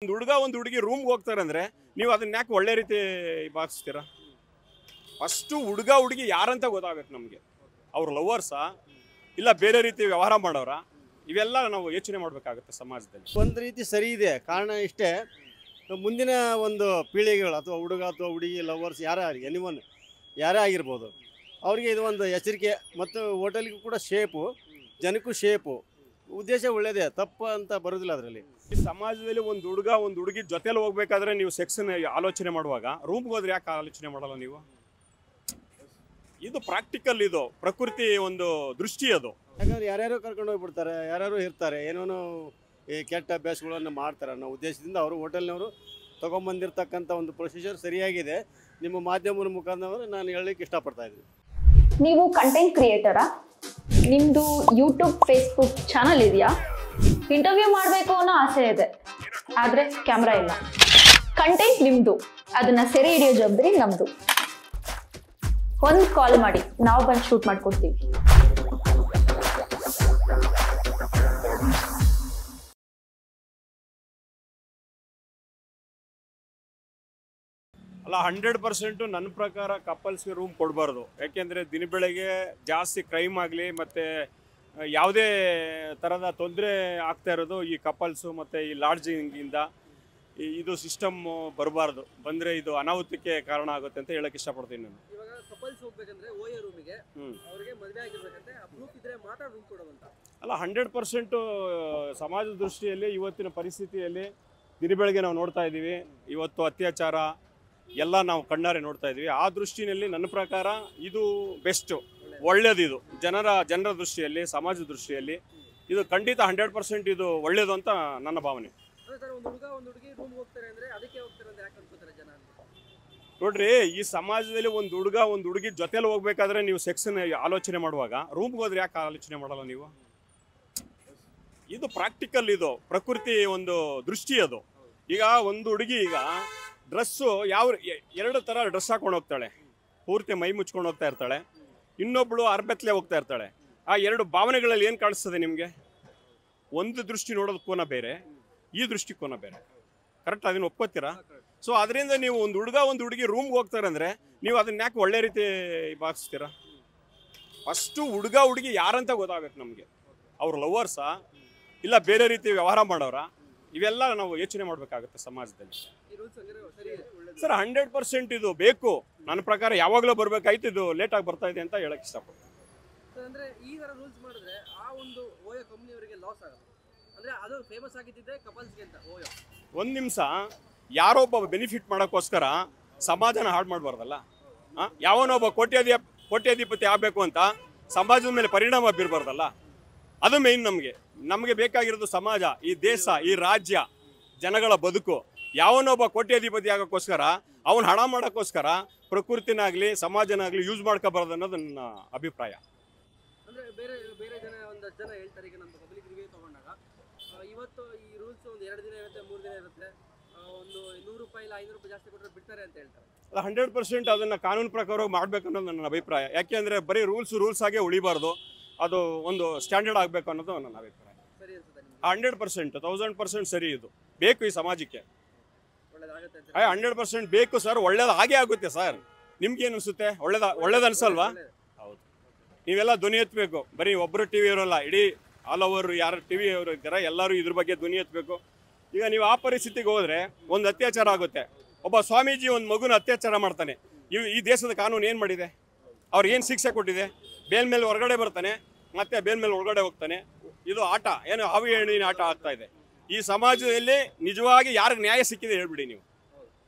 ಒಂದು ಹುಡುಗ ಒಂದು ಹುಡುಗಿ ರೂಮ್ಗೆ ಹೋಗ್ತಾರೆ ಅಂದ್ರೆ ನೀವು ಅದನ್ನ ಯಾಕೆ ಒಳ್ಳೆ ರೀತಿ ಭಾವಿಸ್ತೀರಾ? ಫಸ್ಟು ಹುಡುಗ ಹುಡುಗಿ ಯಾರಂತ ಗೊತ್ತಾಗಬೇಕು ನಮಗೆ. ಅವ್ರ ಲವರ್ಸಾ ಇಲ್ಲ ಬೇರೆ ರೀತಿ ವ್ಯವಹಾರ ಮಾಡೋರ, ಇವೆಲ್ಲ ನಾವು ಯೋಚನೆ ಮಾಡಬೇಕಾಗುತ್ತೆ ಸಮಾಜದಲ್ಲಿ. ಒಂದು ರೀತಿ ಸರಿ ಇದೆ. ಕಾರಣ ಇಷ್ಟೇ, ಮುಂದಿನ ಒಂದು ಪೀಳಿಗೆಗಳು ಅಥವಾ ಹುಡುಗ ಅಥವಾ ಹುಡುಗಿ ಲವರ್ಸ್ ಯಾರೇ ಆಗಲಿ, ಎನಿವನ್ ಯಾರೇ ಆಗಿರ್ಬೋದು, ಅವರಿಗೆ ಇದು ಒಂದು ಎಚ್ಚರಿಕೆ. ಮತ್ತು ಹೋಟೆಲ್ಗೂ ಕೂಡ ಶೇಪು, ಜನಕ್ಕೂ ಶೇಪು, ಉದ್ದೇಶ ಒಳ್ಳೆಯದೇ, ತಪ್ಪು ಅಂತ ಬರೋದಿಲ್ಲ ಅದರಲ್ಲಿ. ಈ ಸಮಾಜದಲ್ಲಿ ಒಂದು ಹುಡುಗ ಒಂದು ಹುಡುಗಿ ಜೊತೆಲಿ ಹೋಗ್ಬೇಕಾದ್ರೆ ನೀವು ಸೆಕ್ಸ್ನ ಆಲೋಚನೆ ಮಾಡುವಾಗ ರೂಮ್ಗೆ ಹೋದ್ರೆ ಯಾಕೆ ಆಲೋಚನೆ ಮಾಡಲ್ಲ ನೀವು? ಇದು ಪ್ರಾಕ್ಟಿಕಲ್, ಇದು ಪ್ರಕೃತಿ ಒಂದು ದೃಷ್ಟಿ ಅದು. ಯಾಕಂದ್ರೆ ಯಾರ್ಯಾರು ಕರ್ಕೊಂಡು ಹೋಗ್ಬಿಡ್ತಾರೆ, ಯಾರ್ಯಾರು ಇರ್ತಾರೆ, ಏನೇನೋ ಈ ಕೆಟ್ಟ ಅಭ್ಯಾಸಗಳನ್ನು ಮಾಡ್ತಾರೆ ಅನ್ನೋ ಉದ್ದೇಶದಿಂದ ಅವರು ಹೋಟೆಲ್ನವರು ತೊಗೊಂಬಂದಿರ್ತಕ್ಕಂಥ ಒಂದು ಪ್ರೊಸೀಜರ್ ಸರಿಯಾಗಿದೆ. ನಿಮ್ಮ ಮಾಧ್ಯಮದ ಮುಖಾಂತರ ನಾನು ಹೇಳಲಿಕ್ಕೆ ಇಷ್ಟಪಡ್ತಾ ಇದ್ದೀನಿ. ನೀವು ಕಂಟೆಂಟ್ ಕ್ರಿಯೇಟರಾ? ನಿಮ್ಮದು ಯೂಟ್ಯೂಬ್ ಫೇಸ್ಬುಕ್ ಚಾನಲ್ ಇದೆಯಾ? ಇಂಟರ್ವ್ಯೂ ಮಾಡಬೇಕು ಅನ್ನೋ ಆಸೆ ಇದೆ, ಆದರೆ ಕ್ಯಾಮ್ರಾ ಇಲ್ಲ. ಕಂಟೆಂಟ್ ನಿಮ್ಮದು, ಅದನ್ನು ಸೆರೆ ಹಿಡಿಯೋ ಜವಾಬ್ದಾರಿ ನಮ್ಮದು. ಒಂದು ಕಾಲ್ ಮಾಡಿ, ನಾವು ಬಂದು ಶೂಟ್ ಮಾಡ್ಕೊಡ್ತೀವಿ. ಅಲ್ಲ, 100% ನನ್ನ ಪ್ರಕಾರ ಕಪಲ್ಸ್ಗೆ ರೂಮ್ ಕೊಡಬಾರ್ದು. ಯಾಕೆಂದರೆ ದಿನ ಬೆಳಗ್ಗೆ ಜಾಸ್ತಿ ಕ್ರೈಮ್ ಆಗಲಿ ಮತ್ತು ಯಾವುದೇ ಥರದ ತೊಂದರೆ ಆಗ್ತಾ ಇರೋದು ಈ ಕಪಲ್ಸು ಮತ್ತು ಈ ಲಾಡ್ಜಿಂಗಿಂದ. ಇದು ಸಿಸ್ಟಮ್ ಬರಬಾರ್ದು, ಬಂದರೆ ಇದು ಅನಾಹುತಕ್ಕೆ ಕಾರಣ ಆಗುತ್ತೆ ಅಂತ ಹೇಳಕ್ಕೆ ಇಷ್ಟಪಡ್ತೀನಿ ನಾನು. ಇವಾಗ ಕಪಲ್ಸ್ ಹೋಗ್ಬೇಕಂದ್ರೆ ಓಯೋ ರೂಮಿಗೆ ಅವರಿಗೆ ಮದುವೆ ಆಗಿರ್ಬೇಕಂತೆ, ಪ್ರೂಫ್ ಇದ್ರೆ ಮಾತ್ರ ರೂಮ್ ಕೊಡೋದಂತ. ಅಲ್ಲ, 100% ಸಮಾಜದ ದೃಷ್ಟಿಯಲ್ಲಿ ಇವತ್ತಿನ ಪರಿಸ್ಥಿತಿಯಲ್ಲಿ ದಿನ ಬೆಳಗ್ಗೆ ನಾವು ನೋಡ್ತಾ ಇದ್ದೀವಿ. ಇವತ್ತು ಅತ್ಯಾಚಾರ ಎಲ್ಲ ನಾವು ಕಣ್ಣಾರೆ ನೋಡ್ತಾ ಇದ್ದೀವಿ. ಆ ದೃಷ್ಟಿಯಲ್ಲಿ ನನ್ನ ಪ್ರಕಾರ ಇದು ಬೆಸ್ಟು, ಒಳ್ಳೇದು. ಇದು ಜನರ ದೃಷ್ಟಿಯಲ್ಲಿ, ಸಮಾಜದ ದೃಷ್ಟಿಯಲ್ಲಿ ಇದು ಖಂಡಿತ 100% ಇದು ಒಳ್ಳೇದು ಅಂತ ನನ್ನ ಭಾವನೆ. ಒಂದು ಹುಡುಗ ಒಂದು ಹುಡುಗಿ ರೂಮ್ ಹೋಗ್ತಾರೆ ಅಂದ್ರೆ ಅದಕ್ಕೆ ಹೋಗ್ತಾರೆ ಅಂತ ಯಾಕೆ ಅನ್ಕೋತಾರೆ ಜನ? ನೋಡ್ರಿ, ಈ ಸಮಾಜದಲ್ಲಿ ಒಂದು ಹುಡುಗ ಒಂದು ಹುಡುಗಿ ಜೊತೆಲಿ ಹೋಗ್ಬೇಕಾದ್ರೆ ನೀವು ಸೆಕ್ಸ್ನ ಆಲೋಚನೆ ಮಾಡುವಾಗ ರೂಮ್ಗೆ ಹೋದ್ರೆ ಯಾಕೆ ಆಲೋಚನೆ ಮಾಡಲ್ಲ ನೀವು? ಇದು ಪ್ರಾಕ್ಟಿಕಲ್, ಇದು ಪ್ರಕೃತಿ ಒಂದು ದೃಷ್ಟಿ ಅದು. ಈಗ ಒಂದು ಹುಡುಗಿ ಈಗ ಡ್ರೆಸ್ಸು ಎರಡು ಥರ ಡ್ರೆಸ್ ಹಾಕೊಂಡು ಹೋಗ್ತಾಳೆ, ಪೂರ್ತಿ ಮೈ ಮುಚ್ಕೊಂಡು ಹೋಗ್ತಾ ಇರ್ತಾಳೆ. ಇನ್ನೊಬ್ಳು ಅರ್ಬೆತ್ಲೆ ಹೋಗ್ತಾ ಇರ್ತಾಳೆ. ಆ ಎರಡು ಭಾವನೆಗಳಲ್ಲಿ ಏನು ಕಾಣಿಸ್ತದೆ ನಿಮಗೆ? ಒಂದು ದೃಷ್ಟಿ ನೋಡೋದು ಕೋನ ಬೇರೆ, ಈ ದೃಷ್ಟಿಕೋನ ಬೇರೆ. ಕರೆಕ್ಟ್, ಅದನ್ನು ಒಪ್ಕೋತೀರಾ? ಸೊ ಅದರಿಂದ ನೀವು ಒಂದು ಹುಡುಗ ಒಂದು ಹುಡುಗಿ ರೂಮ್ಗೆ ಹೋಗ್ತಾರೆ ಅಂದರೆ ನೀವು ಅದನ್ನ ಯಾಕೆ ಒಳ್ಳೆ ರೀತಿ ಭಾವಿಸ್ತೀರಾ? ಫಸ್ಟು ಹುಡುಗ ಹುಡುಗಿ ಯಾರಂತ ಗೊತ್ತಾಗಬೇಕು ನಮಗೆ. ಅವ್ರ ಲವರ್ಸಾ ಇಲ್ಲ ಬೇರೆ ರೀತಿ ವ್ಯವಹಾರ ಮಾಡೋರ, ಇವೆಲ್ಲ ನಾವು ಯೋಚನೆ ಮಾಡಬೇಕಾಗುತ್ತೆ ಸಮಾಜದಲ್ಲಿ. ಸರ್, 100% ಇದು ಬೇಕು. ನನ್ನ ಪ್ರಕಾರ ಯಾವಾಗಲೂ ಬರಬೇಕಾಯ್ತು, ಇದು ಲೇಟಾಗಿ ಬರ್ತಾ ಇದೆ ಅಂತ ಹೇಳಕ್ಕೆ ಇಷ್ಟಪಡ್ತೀನಿ. ಅಂದ್ರೆ ಈ ತರ ರೂಲ್ಸ್ ಮಾಡಿದ್ರೆ ಆ ಒಂದು ಓಯೋ ಕಂಪನಿಯವರಿಗೆ ಲಾಸ್ ಆಗಲ್ಲ. ಅಂದ್ರೆ ಅದು ಫೇಮಸ್ ಆಗಿದ್ದಿದೆ ಕಪಲ್ಸ್ಗೆ ಅಂತ ಓಯೋ. ಒಂದು ನಿಮಿಷ, ಯಾರೊಬ್ಬ ಬೆನಿಫಿಟ್ ಮಾಡೋಕ್ಕೋಸ್ಕರ ಸಮಾಜನ ಹಾಳು ಮಾಡಬಾರ್ದಲ್ಲ. ಯಾವನೊಬ್ಬ ಕೋಟ್ಯಾಧಿಪತಿ ಆಗಬೇಕು ಅಂತ ಸಮಾಜದ ಮೇಲೆ ಪರಿಣಾಮ ಬೀರಬಾರ್ದಲ್ಲ. ಅದು ಮೇಯ್ನ್. ನಮಗೆ ಬೇಕಾಗಿರೋದು ಸಮಾಜ, ಈ ದೇಶ, ಈ ರಾಜ್ಯ, ಜನಗಳ ಬದುಕು. ಯಾವನೊಬ್ಬ ಕೋಟ್ಯಾಧಿಪತಿ ಆಗೋಕ್ಕೋಸ್ಕರ, ಅವನು ಹಣ ಮಾಡೋಕ್ಕೋಸ್ಕರ ಪ್ರಕೃತಿನಾಗಲಿ ಸಮಾಜನಾಗಲಿ ಯೂಸ್ ಮಾಡ್ಕೋಬಾರ್ದು ಅನ್ನೋದು ನನ್ನ ಅಭಿಪ್ರಾಯ. ಅಂದ್ರೆ ಬೇರೆ ಬೇರೆ ಜನ ಒಂದಷ್ಟು ಜನ ಹೇಳ್ತಾರೆ, ಈಗ ನಮ್ಮ ಪಬ್ಲಿಕ್ ರಿವ್ಯೂ ತಗೊಂಡಾಗ ಇವತ್ತು ಈ ರೂಲ್ಸ್ ಒಂದು 2 ದಿನ ಇರುತ್ತೆ, 3 ದಿನ ಇರುತ್ತೆ, ಒಂದು 100 ರೂಪಾಯಿ ಇಲ್ಲ 500 ರೂಪಾಯಿ ಜಾಸ್ತಿ ಕೊಟ್ಟರೆ ಬಿಡ್ತಾರೆ ಅಂತ ಹೇಳ್ತಾರೆ. 100% ಅದನ್ನು ಕಾನೂನು ಪ್ರಕಾರವಾಗಿ ಮಾಡಬೇಕು ಅನ್ನೋದು ನನ್ನ ಅಭಿಪ್ರಾಯ. ಯಾಕೆಂದರೆ ಬರೀ ರೂಲ್ಸ್ ಆಗೇ ಉಳಿಬಾರ್ದು, ಅದು ಒಂದು ಸ್ಟ್ಯಾಂಡರ್ಡ್ ಆಗಬೇಕು ಅನ್ನೋದು ನನ್ನ ಅಭಿಪ್ರಾಯ. ಸರಿ ಅನ್ಸುತ್ತೆ ನಿಮ್ಗೆ? 100%, 1000% ಸರಿ. ಇದು ಬೇಕು ಈ ಸಮಾಜಕ್ಕೆ. ಒಳ್ಳೇದಾಗುತ್ತೆ ಅಂತ 100% ಬೇಕು ಸರ್. ಒಳ್ಳೇದು ಹಾಗೆ ಆಗುತ್ತೆ ಸರ್. ನಿಮ್ಗೇನು ಅನಿಸುತ್ತೆ? ಒಳ್ಳೇದು ಅನಿಸಲ್ವಾ? ಹೌದು. ನೀವೆಲ್ಲ ಧ್ವನಿ ಎತ್ತಬೇಕು. ಬರೀ ಒಬ್ಬರು ಟಿ ವಿ ಅವರಲ್ಲ, ಇಡೀ ಆಲ್ ಓವರ್ ಯಾರು ಟಿ ವಿ ಅವರು ಇದ್ದಾರೆ ಎಲ್ಲರೂ ಇದ್ರ ಬಗ್ಗೆ ಧ್ವನಿ ಎತ್ತಬೇಕು. ಈಗ ನೀವು ಆ ಪರಿಸ್ಥಿತಿಗೆ ಹೋದರೆ ಒಂದು ಅತ್ಯಾಚಾರ ಆಗುತ್ತೆ. ಒಬ್ಬ ಸ್ವಾಮೀಜಿ ಒಂದು ಮಗುನ ಅತ್ಯಾಚಾರ ಮಾಡ್ತಾನೆ. ಈ ದೇಶದ ಕಾನೂನು ಏನು ಮಾಡಿದೆ? ಅವ್ರಿಗೆ ಏನು ಶಿಕ್ಷೆ ಕೊಟ್ಟಿದೆ? ಬೇಲ್ ಮೇಲೆ ಹೊರಗಡೆ ಬರ್ತಾನೆ, ಮತ್ತೆ ಬೇಲ್ ಮೇಲೆ ಒಳಗಡೆ ಹೋಗ್ತಾನೆ. ಇದು ಆಟ, ಏನು ಹಾವಿ ಹೆಣ್ಣಿನ ಆಟ ಆಗ್ತಾ ಇದೆ. ಈ ಸಮಾಜದಲ್ಲಿ ನಿಜವಾಗಿ ಯಾರಿಗೆ ನ್ಯಾಯ ಸಿಕ್ಕಿದೆ ಹೇಳ್ಬಿಡಿ ನೀವು.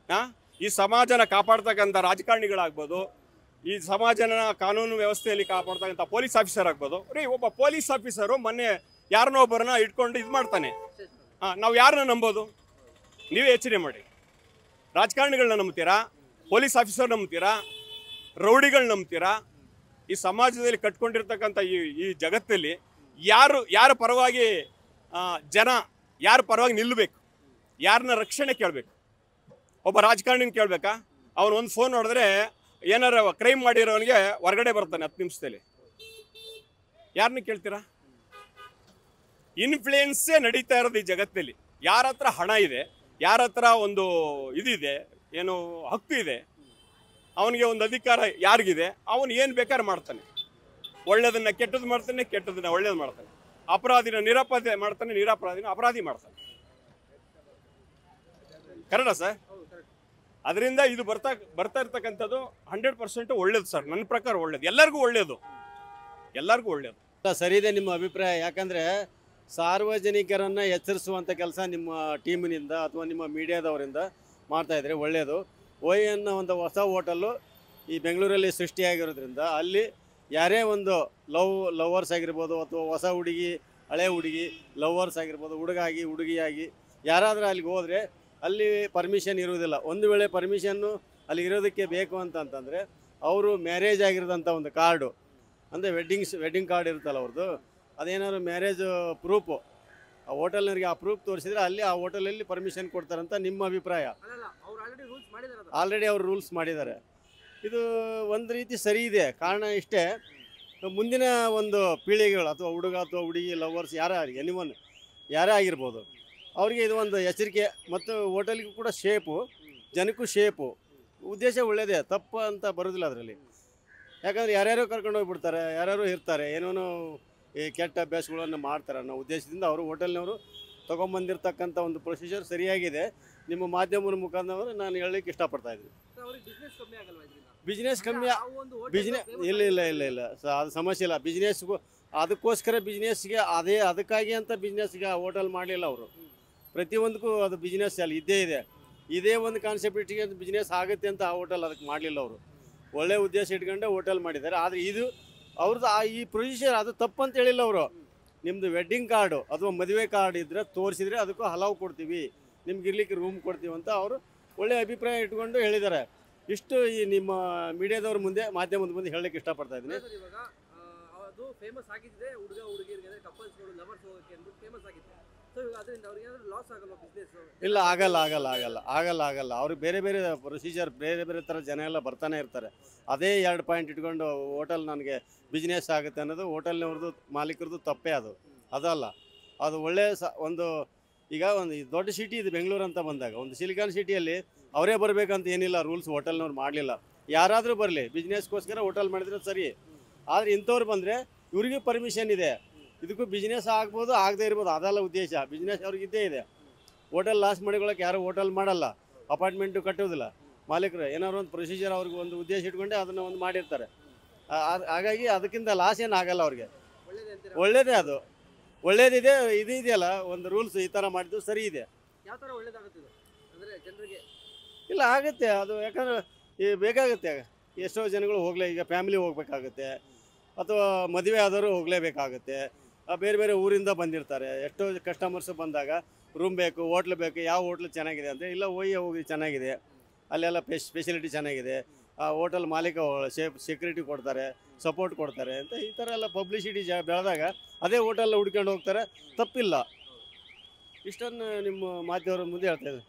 ಈ ಸಮಾಜನ ಕಾಪಾಡ್ತಕ್ಕಂಥ ರಾಜಕಾರಣಿಗಳಾಗ್ಬೋದು, ಈ ಸಮಾಜನ ಕಾನೂನು ವ್ಯವಸ್ಥೆಯಲ್ಲಿ ಕಾಪಾಡ್ತಕ್ಕಂಥ ಪೊಲೀಸ್ ಆಫೀಸರ್ ಆಗ್ಬೋದು. ಒಬ್ಬ ಪೊಲೀಸ್ ಆಫೀಸರು ಮೊನ್ನೆ ಯಾರನ್ನೋ ಒಬ್ಬರನ್ನ ಇಟ್ಕೊಂಡು ಇದು ಮಾಡ್ತಾನೆ. ನಾವು ಯಾರನ್ನ ನಂಬೋದು? ನೀವೇ ಯೋಚನೆ ಮಾಡಿ. ರಾಜಕಾರಣಿಗಳನ್ನ ನಂಬ್ತೀರಾ? ಪೊಲೀಸ್ ಆಫೀಸರ್ ನಂಬ್ತೀರಾ? ರೌಡಿಗಳು ನಂಬ್ತೀರಾ? ಈ ಸಮಾಜದಲ್ಲಿ ಕಟ್ಕೊಂಡಿರ್ತಕ್ಕಂಥ ಈ ಜಗತ್ತಲ್ಲಿ ಯಾರ ಪರವಾಗಿ ಜನ ಯಾರ ಪರವಾಗಿ ನಿಲ್ಲಬೇಕು? ಯಾರನ್ನ ರಕ್ಷಣೆ ಕೇಳಬೇಕು? ಒಬ್ಬ ರಾಜಕಾರಣಿನ ಕೇಳಬೇಕಾ? ಅವನು ಒಂದು ಫೋನ್ ನೋಡಿದ್ರೆ ಏನಾರ ಕ್ರೈಮ್ ಮಾಡಿರೋನಿಗೆ ಹೊರಗಡೆ ಬರ್ತಾನೆ 10 ನಿಮಿಷದಲ್ಲಿ. ಯಾರನ್ನ ಕೇಳ್ತೀರಾ? ಇನ್ಫ್ಲೂಯೆನ್ಸೇ ನಡೀತಾ ಇರೋದು ಈ ಜಗತ್ತಲ್ಲಿ. ಯಾರ ಹತ್ರ ಹಣ ಇದೆ, ಯಾರ ಹತ್ರ ಒಂದು ಇದಿದೆ, ಏನು ಹಕ್ಕು ಇದೆ, ಅವನಿಗೆ ಒಂದು ಅಧಿಕಾರ ಯಾರಿಗಿದೆ, ಅವನು ಏನು ಬೇಕಾದ್ರೆ ಮಾಡ್ತಾನೆ. ಒಳ್ಳೇದನ್ನ ಕೆಟ್ಟದ್ದು ಮಾಡ್ತಾನೆ, ಕೆಟ್ಟದನ್ನ ಒಳ್ಳೇದು ಮಾಡ್ತಾನೆ. ಅಪರಾಧಿನ ನಿರಪರಾಧಿ ಮಾಡ್ತಾನೆ, ನಿರಪರಾಧಿನ ಅಪರಾಧಿ ಮಾಡ್ತಾನೆ. ಕರೆಕ್ಟಾ ಸರ್? ಅದರಿಂದ ಇದು ಬರ್ತಾ ಇರ್ತಕ್ಕಂಥದ್ದು 100% ಒಳ್ಳೇದು ಸರ್. ನನ್ನ ಪ್ರಕಾರ ಒಳ್ಳೇದು, ಎಲ್ಲರಿಗೂ ಒಳ್ಳೇದು, ಎಲ್ಲರಿಗೂ ಒಳ್ಳೇದು. ಸರಿ ಇದೆ ನಿಮ್ಮ ಅಭಿಪ್ರಾಯ. ಯಾಕಂದರೆ ಸಾರ್ವಜನಿಕರನ್ನು ಎಚ್ಚರಿಸುವಂಥ ಕೆಲಸ ನಿಮ್ಮ ಟೀಮಿನಿಂದ ಅಥವಾ ನಿಮ್ಮ ಮೀಡಿಯಾದವರಿಂದ ಮಾಡ್ತಾಯಿದ್ರೆ ಒಳ್ಳೆಯದು. OI ಅನ್ನೋ ಒಂದು ಹೊಸ ಹೋಟೆಲ್ಲು ಈ ಬೆಂಗಳೂರಲ್ಲಿ ಸೃಷ್ಟಿಯಾಗಿರೋದ್ರಿಂದ ಅಲ್ಲಿ ಯಾರೇ ಒಂದು ಲವರ್ಸ್ ಆಗಿರ್ಬೋದು, ಅಥವಾ ಹೊಸ ಹುಡುಗಿ ಹಳೆ ಹುಡುಗಿ ಲವರ್ಸ್ ಆಗಿರ್ಬೋದು, ಹುಡುಗಾಗಿ ಹುಡುಗಿಯಾಗಿ ಯಾರಾದರೂ ಅಲ್ಲಿಗೆ ಹೋದರೆ ಅಲ್ಲಿ ಪರ್ಮಿಷನ್ ಇರುವುದಿಲ್ಲ. ಒಂದು ವೇಳೆ ಪರ್ಮಿಷನ್ನು ಅಲ್ಲಿ ಇರೋದಕ್ಕೆ ಬೇಕು ಅಂತಂತಂದರೆ ಅವರು ಮ್ಯಾರೇಜ್ ಆಗಿರೋದಂಥ ಒಂದು ಕಾರ್ಡು, ಅಂದರೆ ವೆಡ್ಡಿಂಗ್ ಕಾರ್ಡ್ ಇರುತ್ತಲ್ಲ ಅವ್ರದ್ದು, ಅದೇನಾದ್ರು ಮ್ಯಾರೇಜ್ ಪ್ರೂಫು ಆ ಹೋಟೆಲ್ನವ್ರಿಗೆ ಆ ಪ್ರೂಫ್ ತೋರಿಸಿದ್ರೆ ಅಲ್ಲಿ ಆ ಹೋಟೆಲಲ್ಲಿ ಪರ್ಮಿಷನ್ ಕೊಡ್ತಾರಂತ ನಿಮ್ಮ ಅಭಿಪ್ರಾಯ. ಆಲ್ರೆಡಿ ಅವರು ರೂಲ್ಸ್ ಮಾಡಿದ್ದಾರೆ. ಇದು ಒಂದು ರೀತಿ ಸರಿ ಇದೆ. ಕಾರಣ ಇಷ್ಟೇ, ಮುಂದಿನ ಒಂದು ಪೀಳಿಗೆಗಳು ಅಥವಾ ಹುಡುಗ ಅಥವಾ ಹುಡುಗಿ ಲವರ್ಸ್ ಎನಿವನ್ ಯಾರೇ ಆಗಿರ್ಬೋದು, ಅವರಿಗೆ ಇದು ಒಂದು ಎಚ್ಚರಿಕೆ. ಮತ್ತು ಹೋಟೆಲ್ಗೂ ಕೂಡ ಶೇಪು, ಜನಕ್ಕೂ ಶೇಪು. ಉದ್ದೇಶ ಒಳ್ಳೆಯದೇ, ತಪ್ಪು ಅಂತ ಬರೋದಿಲ್ಲ ಅದರಲ್ಲಿ. ಯಾಕಂದರೆ ಯಾರ್ಯಾರು ಕರ್ಕೊಂಡು ಹೋಗ್ಬಿಡ್ತಾರೆ, ಯಾರ್ಯಾರು ಇರ್ತಾರೆ, ಏನೇನೋ ಈ ಕೆಟ್ಟ ಅಭ್ಯಾಸಗಳನ್ನು ಮಾಡ್ತಾರೆ ಅನ್ನೋ ಉದ್ದೇಶದಿಂದ ಅವರು ಹೋಟೆಲ್ನವರು ತೊಗೊಂಬಂದಿರ್ತಕ್ಕಂಥ ಒಂದು ಪ್ರೊಸೀಜರ್ ಸರಿಯಾಗಿದೆ. ನಿಮ್ಮ ಮಾಧ್ಯಮದ ಮುಖಾಂತರ ನಾನು ಹೇಳಲಿಕ್ಕೆ ಇಷ್ಟಪಡ್ತಾ ಇದ್ದೀನಿ. ಬಿಸ್ನೆಸ್ ಕಮ್ಮಿ ಇಲ್ಲ ಅದು ಸಮಸ್ಯೆ ಇಲ್ಲ. ಬಿಸ್ನೆಸ್ಗೂ ಅದಕ್ಕೋಸ್ಕರ ಬಿಸ್ನೆಸ್ಗೆ ಅದಕ್ಕಾಗಿ ಅಂತ ಬಿಸ್ನೆಸ್ಗೆ ಹೋಟೆಲ್ ಮಾಡಲಿಲ್ಲ ಅವರು. ಪ್ರತಿಯೊಂದಕ್ಕೂ ಅದು ಬಿಸ್ನೆಸ್ ಅಲ್ಲಿ ಇದೇ ಒಂದು ಕಾನ್ಸೆಪ್ಟ್ ಇಟ್ಟಿಗೆ ಬಿಸ್ನೆಸ್ ಆಗುತ್ತೆ ಅಂತ ಆ ಹೋಟೆಲ್ ಅದಕ್ಕೆ ಮಾಡಲಿಲ್ಲ ಅವರು. ಒಳ್ಳೆ ಉದ್ದೇಶ ಇಟ್ಕೊಂಡೆ ಹೋಟೆಲ್ ಮಾಡಿದ್ದಾರೆ. ಆದರೆ ಇದು ಅವ್ರದ್ದು ಈ ಪ್ರೊಸೀಜರ್ ಅದು ತಪ್ಪು ಅಂತ ಹೇಳಿಲ್ಲ ಅವರು. ನಿಮ್ಮದು ವೆಡ್ಡಿಂಗ್ ಕಾರ್ಡು ಅಥವಾ ಮದುವೆ ಕಾರ್ಡ್ ಇದ್ದರೆ ತೋರಿಸಿದರೆ ಅದಕ್ಕೂ ಹಲಾವು ಕೊಡ್ತೀವಿ, ನಿಮ್ಗೆ ಇರ್ಲಿಕ್ಕೆ ರೂಮ್ ಕೊಡ್ತೀವಿ ಅಂತ ಅವರು ಒಳ್ಳೆ ಅಭಿಪ್ರಾಯ ಇಟ್ಕೊಂಡು ಹೇಳಿದ್ದಾರೆ. ಇಷ್ಟು ಈ ನಿಮ್ಮ ಮೀಡಿಯಾದವ್ರ ಮುಂದೆ, ಮಾಧ್ಯಮದ ಮುಂದೆ ಹೇಳಲಿಕ್ಕೆ ಇಷ್ಟಪಡ್ತಾ ಇದ್ದೀನಿ. ಅದು ಫೇಮಸ್ ಆಗಿದೆ, ಹುಡುಗ ಹುಡುಗಿಯರಿಗೆ ಕಪಲ್ಸ್ಗಳು ಲವರ್ಸ್ ಹೋಗೋಕ್ಕೆ ಅಂದ್ಬಿಟ್ಟು ಫೇಮಸ್ ಆಗಿದೆ. ಸೊ ಅದರಿಂದ ಅವ್ರಿಗೆ ಏನಾದರೂ ಲಾಸ್ ಆಗಲ್ಲ ಬಿಸ್ನೆಸ್? ಇಲ್ಲ, ಆಗಲ್ಲ. ಅವ್ರಿಗೆ ಬೇರೆ ಬೇರೆ ಪ್ರೊಸೀಜರ್, ಬೇರೆ ಬೇರೆ ಥರ ಜನ ಎಲ್ಲ ಬರ್ತಾನೆ ಇರ್ತಾರೆ. ಅದೇ 2 ಪಾಯಿಂಟ್ ಇಟ್ಕೊಂಡು ಹೋಟೆಲ್ ನನಗೆ ಬಿಸ್ನೆಸ್ ಆಗುತ್ತೆ ಅನ್ನೋದು ಹೋಟೆಲ್ನವ್ರದ್ದು ಮಾಲೀಕರದ್ದು ತಪ್ಪೇ. ಅದಲ್ಲ. ಅದು ಒಳ್ಳೆಯ ಈಗ ಒಂದು ದೊಡ್ಡ ಸಿಟಿ ಇದು ಬೆಂಗಳೂರು ಅಂತ ಬಂದಾಗ, ಒಂದು ಸಿಲಿಕಾನ್ ಸಿಟಿಯಲ್ಲಿ ಅವರೇ ಬರಬೇಕಂತ ಏನಿಲ್ಲ, ರೂಲ್ಸ್ ಹೋಟೆಲ್ನವ್ರು ಮಾಡಲಿಲ್ಲ. ಯಾರಾದರೂ ಬರಲಿ, ಬಿಸ್ನೆಸ್ಗೋಸ್ಕರ ಹೋಟೆಲ್ ಮಾಡಿದ್ರೆ ಸರಿ. ಆದರೆ ಇಂಥವ್ರು ಬಂದರೆ ಇವ್ರಿಗೂ ಪರ್ಮಿಷನ್ ಇದೆ. ಇದಕ್ಕೂ ಬಿಸ್ನೆಸ್ ಆಗ್ಬೋದು, ಆಗದೇ ಇರ್ಬೋದು, ಅದಲ್ಲ ಉದ್ದೇಶ. ಬಿಸ್ನೆಸ್ ಅವ್ರಿಗೆ ಇದ್ದೇ ಇದೆ. ಹೋಟೆಲ್ ಲಾಸ್ ಮಾಡಿಕೊಳ್ಳೋಕೆ ಯಾರು ಹೋಟೆಲ್ ಮಾಡಲ್ಲ, ಅಪಾರ್ಟ್ಮೆಂಟು ಕಟ್ಟೋದಿಲ್ಲ. ಮಾಲೀಕರು ಏನಾದ್ರು ಒಂದು ಪ್ರೊಸೀಜರ್ ಅವ್ರಿಗೆ ಒಂದು ಉದ್ದೇಶ ಇಟ್ಕೊಂಡೆ ಅದನ್ನು ಒಂದು ಮಾಡಿರ್ತಾರೆ. ಹಾಗಾಗಿ ಅದಕ್ಕಿಂತ ಲಾಸ್ ಏನು ಆಗಲ್ಲ ಅವ್ರಿಗೆ. ಒಳ್ಳೇದೇ ಅದು, ಒಳ್ಳೇದಿದೆ. ಇದು ಇದೆಯಲ್ಲ ಒಂದು ರೂಲ್ಸ್, ಈ ಥರ ಮಾಡಿದ್ದು ಸರಿ ಇದೆ. ಯಾವ ಥರ ಒಳ್ಳೇದಾಗುತ್ತೆ ಅಂದರೆ ಜನರಿಗೆ? ಇಲ್ಲ, ಆಗುತ್ತೆ ಅದು. ಯಾಕಂದರೆ ಈ ಬೇಕಾಗುತ್ತೆ. ಎಷ್ಟೋ ಜನಗಳು ಈಗ ಫ್ಯಾಮಿಲಿ ಹೋಗ್ಬೇಕಾಗುತ್ತೆ, ಅಥವಾ ಮದುವೆ ಆದರೂ ಹೋಗಲೇಬೇಕಾಗುತ್ತೆ. ಬೇರೆ ಬೇರೆ ಊರಿಂದ ಬಂದಿರ್ತಾರೆ. ಎಷ್ಟೋ ಕಸ್ಟಮರ್ಸ್ ಬಂದಾಗ ರೂಮ್ ಬೇಕು, ಹೋಟ್ಲ್ ಬೇಕು. ಯಾವ ಹೋಟ್ಲ್ ಚೆನ್ನಾಗಿದೆ ಅಂದರೆ, ಇಲ್ಲ ಹೋಗಿ ಚೆನ್ನಾಗಿದೆ, ಅಲ್ಲೆಲ್ಲ ಫೆಸಿಲಿಟಿ ಚೆನ್ನಾಗಿದೆ, ಆ ಹೋಟೆಲ್ ಮಾಲೀಕ ಸೆಕ್ಯೂರಿಟಿ ಕೊಡ್ತಾರೆ, ಸಪೋರ್ಟ್ ಕೊಡ್ತಾರೆ ಅಂತ ಈ ಥರ ಎಲ್ಲ ಪಬ್ಲಿಸಿಟಿ ಬೆಳೆದಾಗ ಅದೇ ಹೋಟೆಲ್ ಹುಡ್ಕೊಂಡು ಹೋಗ್ತಾರೆ. ತಪ್ಪಿಲ್ಲ. ಇಷ್ಟನ್ನು ನಿಮ್ಮ ಮಾಧ್ಯಮದ ಮುಂದೆ ಹೇಳ್ತಾ ಇದ್ದೀನಿ.